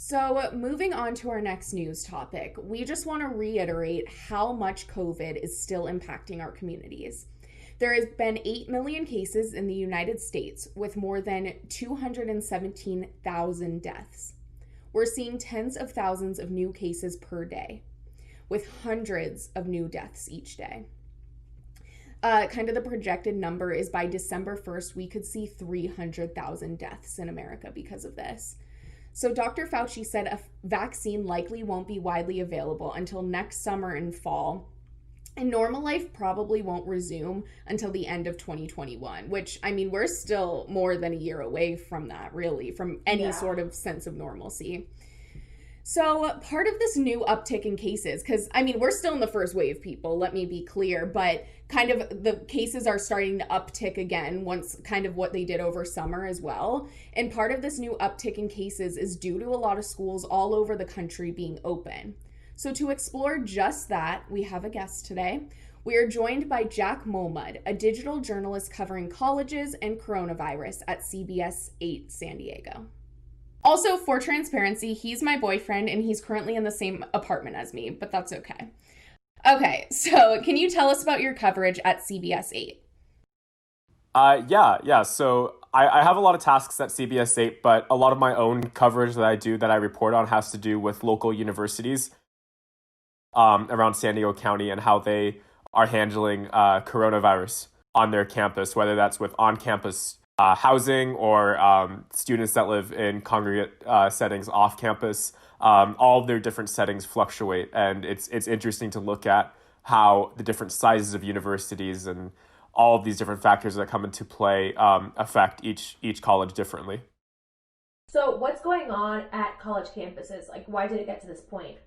So, moving on to our next news topic, we just want to reiterate how much COVID is still impacting our communities. There has been 8 million cases in the United States with more than 217,000 deaths. We're seeing tens of thousands of new cases per day, with hundreds of new deaths each day. Kind of the projected number is by December 1st, we could see 300,000 deaths in America because of this. So Dr. Fauci said a vaccine likely won't be widely available until next summer and fall. And normal life probably won't resume until the end of 2021, which, I mean, we're still more than a year away from that, really, from any sort of sense of normalcy. So part of this new uptick in cases, because, I mean, we're still in the first wave, people, let me be clear, but kind of the cases are starting to uptick again once kind of what they did over summer as well. And part of this new uptick in cases is due to a lot of schools all over the country being open. So to explore just that, we have a guest today. We are joined by Jack Molmud, a digital journalist covering colleges and coronavirus at CBS 8 San Diego. Also, for transparency, he's my boyfriend and he's currently in the same apartment as me, but that's okay. Okay, so can you tell us about your coverage at CBS 8? Yeah. So I have a lot of tasks at CBS 8, but a lot of my own coverage that I report on has to do with local universities around San Diego County and how they are handling coronavirus on their campus, whether that's with on-campus housing or students that live in congregate settings off campus. All of their different settings fluctuate, and it's interesting to look at how the different sizes of universities and all of these different factors that come into play affect each college differently. So what's going on at college campuses? Like, why did it get to this point?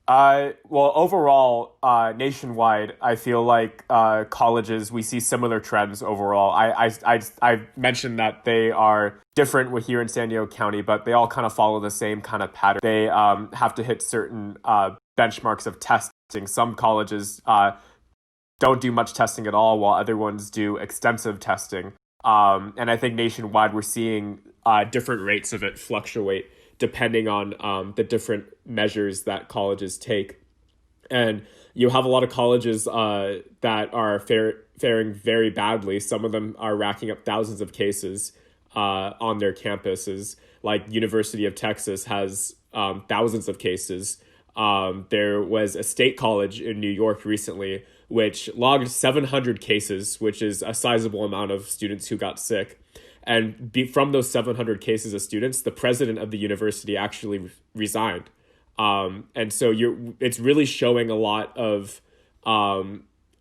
Well, overall, nationwide, I feel like colleges, we see similar trends overall. I mentioned that they are different with here in San Diego County, but they all kind of follow the same kind of pattern. They have to hit certain benchmarks of testing. Some colleges don't do much testing at all, while other ones do extensive testing. And I think nationwide, we're seeing different rates of it fluctuate depending on the different measures that colleges take. And you have a lot of colleges that are faring very badly. Some of them are racking up thousands of cases on their campuses. Like University of Texas has thousands of cases. There was a state college in New York recently which logged 700 cases, which is a sizable amount of students who got sick. And from those 700 cases of students, the president of the university actually resigned. And so it's really showing a lot of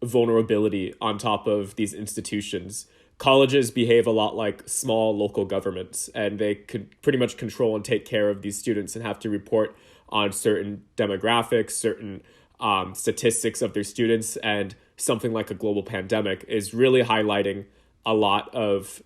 vulnerability on top of these institutions. Colleges behave a lot like small local governments, and they could pretty much control and take care of these students and have to report on certain demographics, certain statistics of their students. And something like a global pandemic is really highlighting a lot of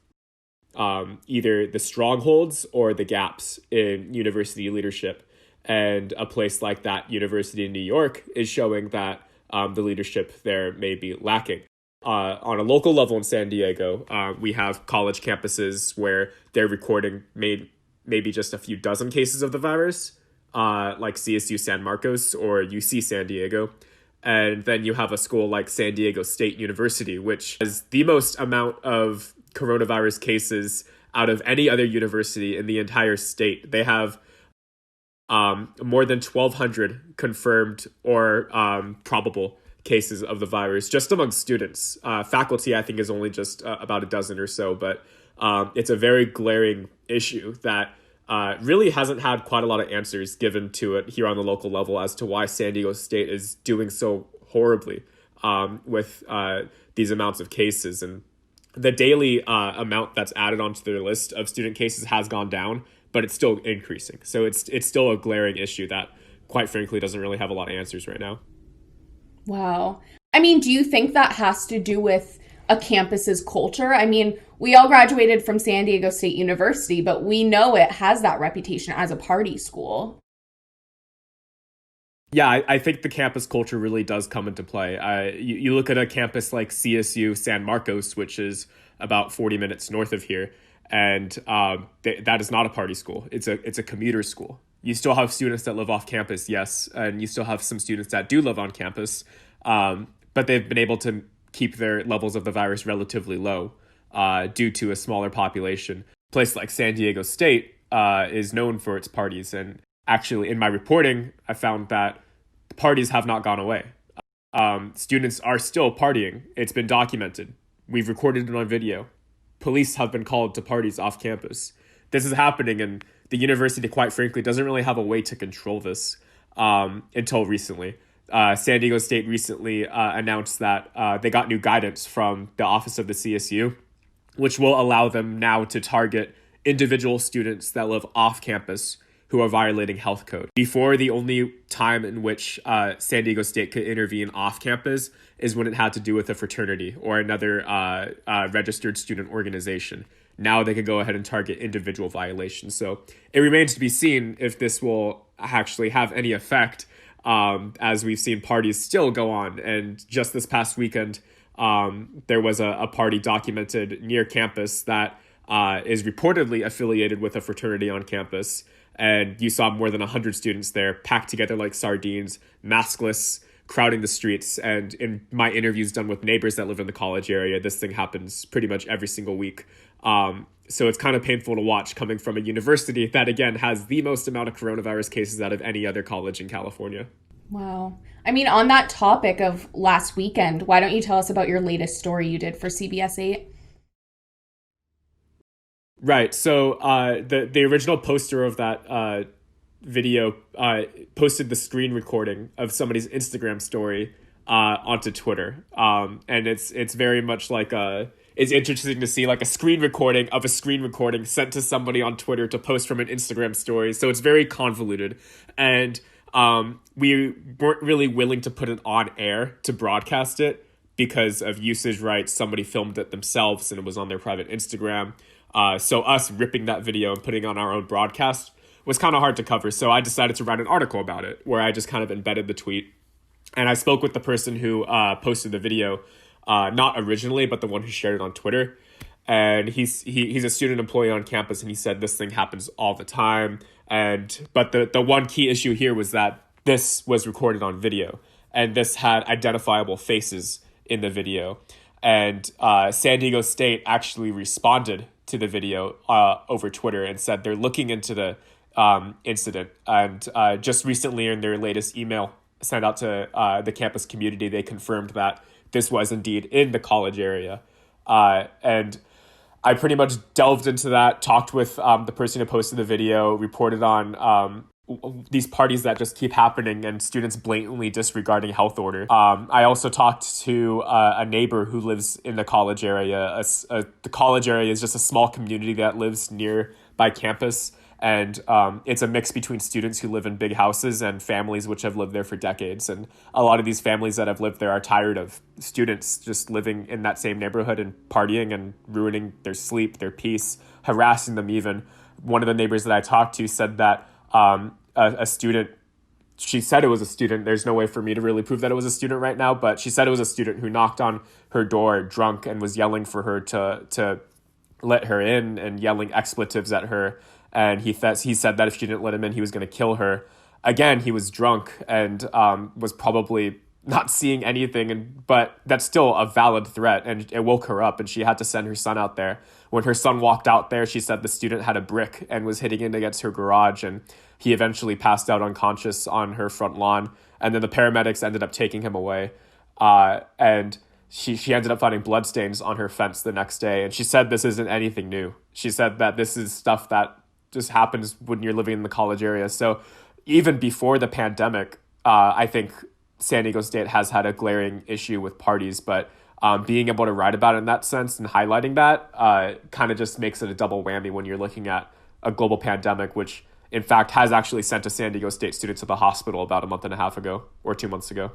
either the strongholds or the gaps in university leadership. And a place like that, University in New York, is showing that the leadership there may be lacking. On a local level in San Diego, we have college campuses where they're recording maybe just a few dozen cases of the virus, like CSU San Marcos or UC San Diego. And then you have a school like San Diego State University, which has the most amount of coronavirus cases out of any other university in the entire state. They have more than 1,200 confirmed or probable cases of the virus just among students. Faculty, I think, is only just about a dozen or so, but it's a very glaring issue that really hasn't had quite a lot of answers given to it here on the local level as to why San Diego State is doing so horribly with these amounts of cases. And the daily amount that's added onto their list of student cases has gone down, but it's still increasing. So it's still a glaring issue that, quite frankly, doesn't really have a lot of answers right now. Wow. I mean, do you think that has to do with a campus's culture? I mean, we all graduated from San Diego State University, but we know it has that reputation as a party school. Yeah, I think the campus culture really does come into play. You look at a campus like CSU San Marcos, which is about 40 minutes north of here, And that is not a party school. It's a commuter school. You still have students that live off campus, yes, and you still have some students that do live on campus, but they've been able to keep their levels of the virus relatively low due to a smaller population. A place like San Diego State is known for its parties, and actually in my reporting, I found that the parties have not gone away. Students are still partying. It's been documented. We've recorded it on video. Police have been called to parties off campus. This is happening, and the university, quite frankly, doesn't really have a way to control this until recently. San Diego State recently announced that they got new guidance from the Office of the CSU, which will allow them now to target individual students that live off campus who are violating health code. Before, the only time in which San Diego State could intervene off campus is when it had to do with a fraternity or another registered student organization. Now they could go ahead and target individual violations. So it remains to be seen if this will actually have any effect, as we've seen parties still go on. And just this past weekend, there was a party documented near campus that is reportedly affiliated with a fraternity on campus. And you saw more than 100 students there packed together like sardines, maskless, crowding the streets. And in my interviews done with neighbors that live in the college area, this thing happens pretty much every single week. So it's kind of painful to watch coming from a university that, again, has the most amount of coronavirus cases out of any other college in California. Wow. I mean, on that topic of last weekend, why don't you tell us about your latest story you did for CBS 8? Right. So the original poster of that video posted the screen recording of somebody's Instagram story onto Twitter. And it's very much like it's interesting to see like a screen recording of a screen recording sent to somebody on Twitter to post from an Instagram story. So it's very convoluted. And we weren't really willing to put it on air to broadcast it because of usage rights. Somebody filmed it themselves and it was on their private Instagram. So us ripping that video and putting on our own broadcast was kind of hard to cover. So I decided to write an article about it where I just kind of embedded the tweet. And I spoke with the person who posted the video, not originally, but the one who shared it on Twitter. And he's a student employee on campus, and he said this thing happens all the time. But the one key issue here was that this was recorded on video, and this had identifiable faces in the video. And San Diego State actually responded to the video over Twitter and said they're looking into the incident. And just recently in their latest email sent out to the campus community, they confirmed that this was indeed in the college area. And I pretty much delved into that, talked with the person who posted the video, reported on these parties that just keep happening and students blatantly disregarding health order. I also talked to a neighbor who lives in the college area. The college area is just a small community that lives nearby campus. And it's a mix between students who live in big houses and families which have lived there for decades. And a lot of these families that have lived there are tired of students just living in that same neighborhood and partying and ruining their sleep, their peace, harassing them even. One of the neighbors that I talked to said that a student, she said it was a student. There's no way for me to really prove that it was a student right now, but she said it was a student who knocked on her door drunk and was yelling for her to let her in and yelling expletives at her. And he said that if she didn't let him in, he was going to kill her. Again, he was drunk and was probably not seeing anything, but that's still a valid threat, and it woke her up, and she had to send her son out there. When her son walked out there, she said the student had a brick and was hitting it against her garage, and he eventually passed out unconscious on her front lawn, and then the paramedics ended up taking him away, and she ended up finding bloodstains on her fence the next day, and she said this isn't anything new. She said that this is stuff that just happens when you're living in the college area. So even before the pandemic, I think San Diego State has had a glaring issue with parties, but being able to write about it in that sense and highlighting that kind of just makes it a double whammy when you're looking at a global pandemic, which in fact has actually sent a San Diego State student to the hospital about a month and a half ago or 2 months ago.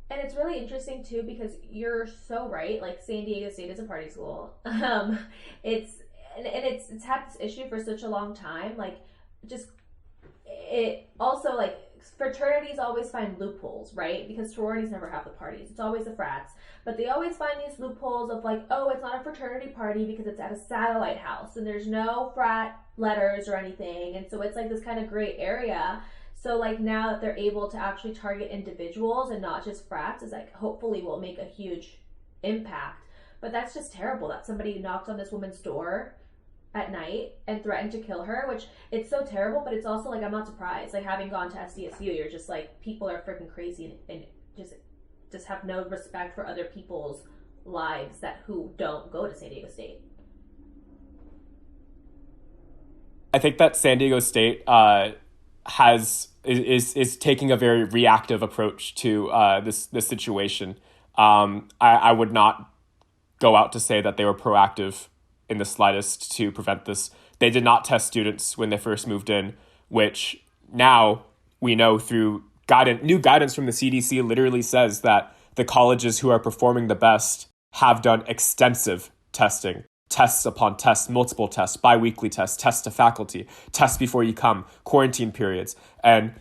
And it's really interesting too, because you're so right. Like, San Diego State is a party school. It's had this issue for such a long time. Like, just it also, like, fraternities always find loopholes, right? Because sororities never have the parties. It's always the frats. But they always find these loopholes of like, oh, it's not a fraternity party because it's at a satellite house and there's no frat letters or anything. And so it's like this kind of gray area. So like now that they're able to actually target individuals and not just frats, is like hopefully will make a huge impact. But that's just terrible that somebody knocked on this woman's door at night and threatened to kill her, which it's so terrible, but it's also like, I'm not surprised. Like having gone to SDSU, you're just like, people are freaking crazy and just have no respect for other people's lives who don't go to San Diego State. I think that San Diego State is taking a very reactive approach to this situation. I would not go out to say that they were proactive in the slightest to prevent this. They did not test students when they first moved in, which now we know through new guidance from the CDC literally says that the colleges who are performing the best have done extensive testing, tests upon tests, multiple tests, bi-weekly tests to faculty, tests before you come, quarantine periods. And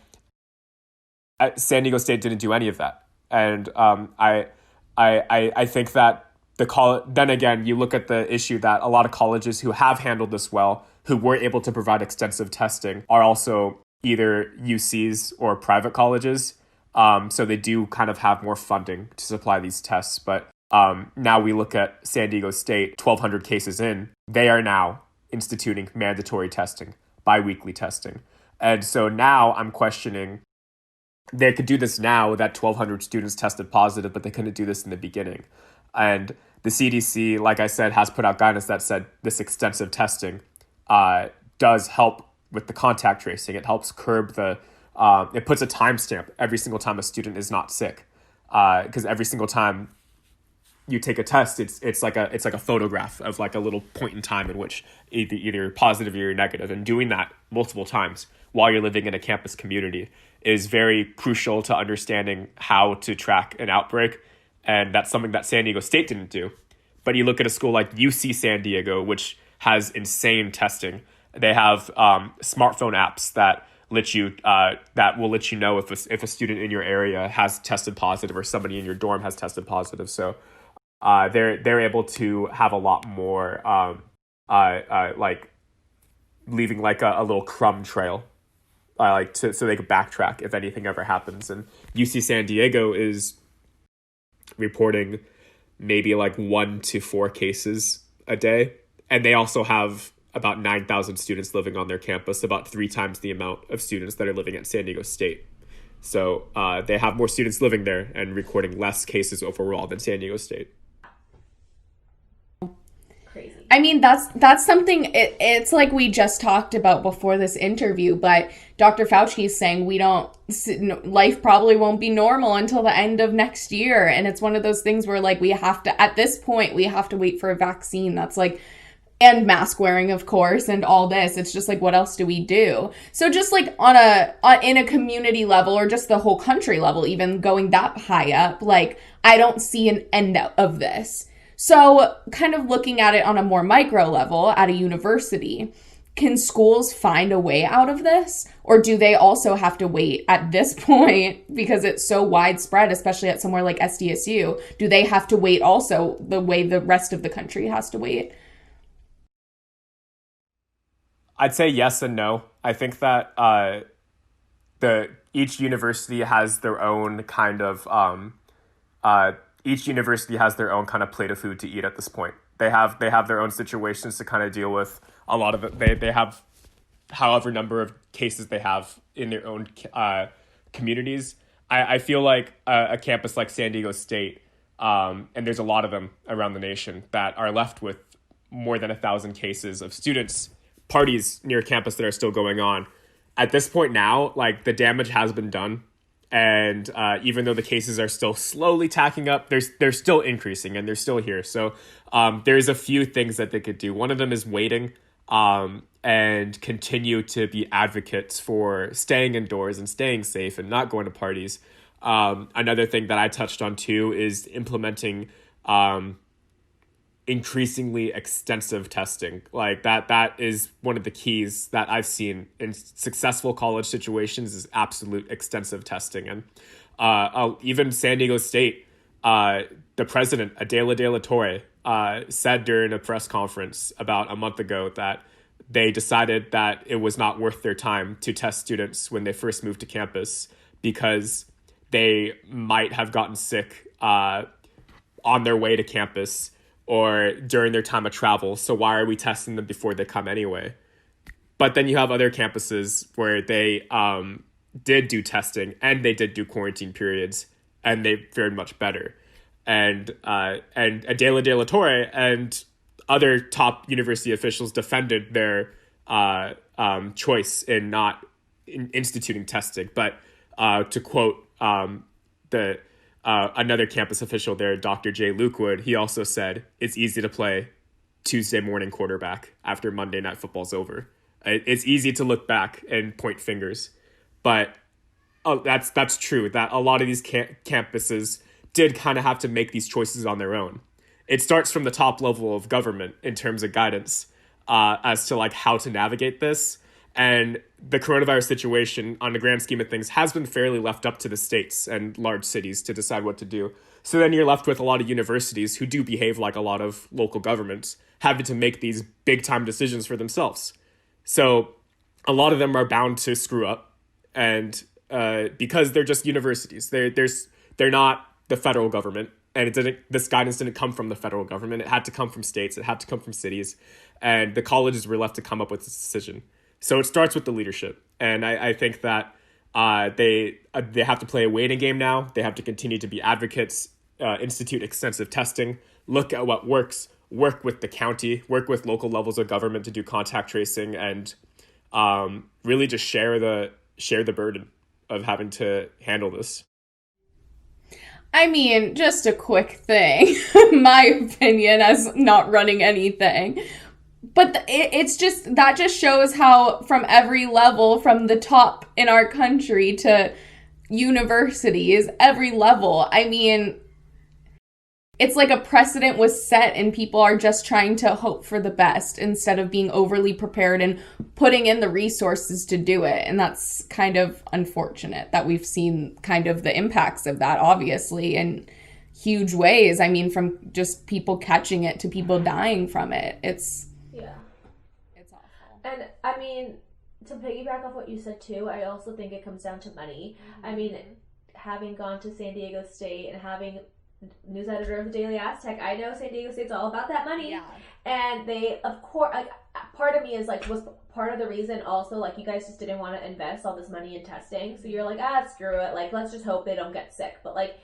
San Diego State didn't do any of that. And I think that then again, you look at the issue that a lot of colleges who have handled this well, who were able to provide extensive testing, are also either UCs or private colleges. So they do kind of have more funding to supply these tests. But now we look at San Diego State, 1,200 cases in, they are now instituting mandatory testing, bi-weekly testing. And so now I'm questioning, they could do this now that 1,200 students tested positive, but they couldn't do this in the beginning. And the CDC, like I said, has put out guidance that said this extensive testing does help with the contact tracing. It helps curb it puts a timestamp every single time a student is not sick. Because every single time you take a test, it's like a photograph of like a little point in time in which either positive or negative. And doing that multiple times while you're living in a campus community is very crucial to understanding how to track an outbreak. And that's something that San Diego State didn't do. But you look at a school like UC San Diego, which has insane testing. They have smartphone apps that will let you know if a student in your area has tested positive or somebody in your dorm has tested positive. So they're able to have a lot more like leaving like a little crumb trail, so they could backtrack if anything ever happens. And UC San Diego is reporting maybe like 1 to 4 cases a day. And they also have about 9,000 students living on their campus, about 3 times the amount of students that are living at San Diego State. So they have more students living there and recording less cases overall than San Diego State. Crazy. I mean, that's something, it's like we just talked about before this interview, but Dr. Fauci is saying life probably won't be normal until the end of next year. And it's one of those things where like at this point, we have to wait for a vaccine that's like, and mask wearing, of course, and all this. It's just like, what else do we do? So just like in a community level or just the whole country level, even going that high up, like I don't see an end of this. So kind of looking at it on a more micro level at a university, can schools find a way out of this? Or do they also have to wait at this point because it's so widespread, especially at somewhere like SDSU? Do they have to wait also the way the rest of the country has to wait? I'd say yes and no. I think that each university has their own kind of plate of food to eat at this point. They have their own situations to kind of deal with. A lot of it, they have however number of cases they have in their own communities. I feel like a campus like San Diego State, and there's a lot of them around the nation that are left with more than 1,000 cases of students, parties near campus that are still going on. At this point now, like the damage has been done. And even though the cases are still slowly tacking up, they're still increasing and they're still here. So there's a few things that they could do. One of them is waiting and continue to be advocates for staying indoors and staying safe and not going to parties. Another thing that I touched on too is implementing increasingly extensive testing. Like that is one of the keys that I've seen in successful college situations is absolute extensive testing. And even San Diego State, the president, Adela de la Torre, said during a press conference about a month ago that they decided that it was not worth their time to test students when they first moved to campus because they might have gotten sick on their way to campus or during their time of travel. So why are we testing them before they come anyway? But then you have other campuses where they did do testing and they did do quarantine periods and they fared much better. And Adela de la Torre and other top university officials defended their choice in not instituting testing. But to quote another campus official there, Dr. Jay Lukewood, he also said, it's easy to play Tuesday morning quarterback after Monday Night Football's over. It's easy to look back and point fingers. But that's true, that a lot of these campuses did kind of have to make these choices on their own. It starts from the top level of government in terms of guidance as to like how to navigate this. And the coronavirus situation, on the grand scheme of things, has been fairly left up to the states and large cities to decide what to do. So then you're left with a lot of universities who do behave like a lot of local governments, having to make these big-time decisions for themselves. So a lot of them are bound to screw up, and because they're just universities. They're not the federal government, and this guidance didn't come from the federal government. It had to come from states. It had to come from cities, and the colleges were left to come up with this decision. So it starts with the leadership, and I think that they have to play a waiting game now. They have to continue to be advocates, institute extensive testing, look at what works, work with the county, work with local levels of government to do contact tracing, and really just share the burden of having to handle this. I mean, just a quick thing, my opinion as not running anything. But it's just, that just shows how from every level, from the top in our country to universities, every level, I mean, it's like a precedent was set and people are just trying to hope for the best instead of being overly prepared and putting in the resources to do it. And that's kind of unfortunate that we've seen kind of the impacts of that, obviously, in huge ways. I mean, from just people catching it to people dying from it. It's awful. And I mean, to piggyback off what you said too, I also think it comes down to money. Mm-hmm. I mean, having gone to San Diego State and having news editor of the Daily Aztec, I know San Diego State's all about that money. Yeah. And they, of course, like, part of me is like, was part of the reason also, like, you guys just didn't want to invest all this money in testing. So you're like, screw it. Like, let's just hope they don't get sick. But like,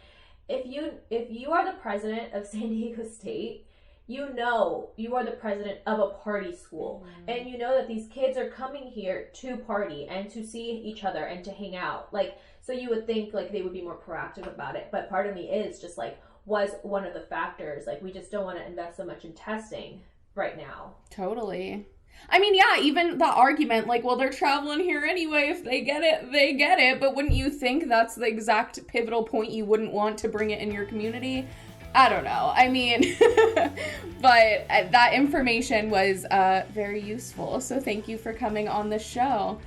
if you are the president of San Diego State, you know you are the president of a party school. Mm-hmm. And you know that these kids are coming here to party and to see each other and to hang out. Like, so you would think like they would be more proactive about it. But part of me is just like, was one of the factors. Like, we just don't want to invest so much in testing right now. Totally. I mean, yeah, even the argument, like, well, they're traveling here anyway. If they get it, they get it. But wouldn't you think that's the exact pivotal point you wouldn't want to bring it in your community? I don't know. I mean, but that information was very useful. So thank you for coming on the show.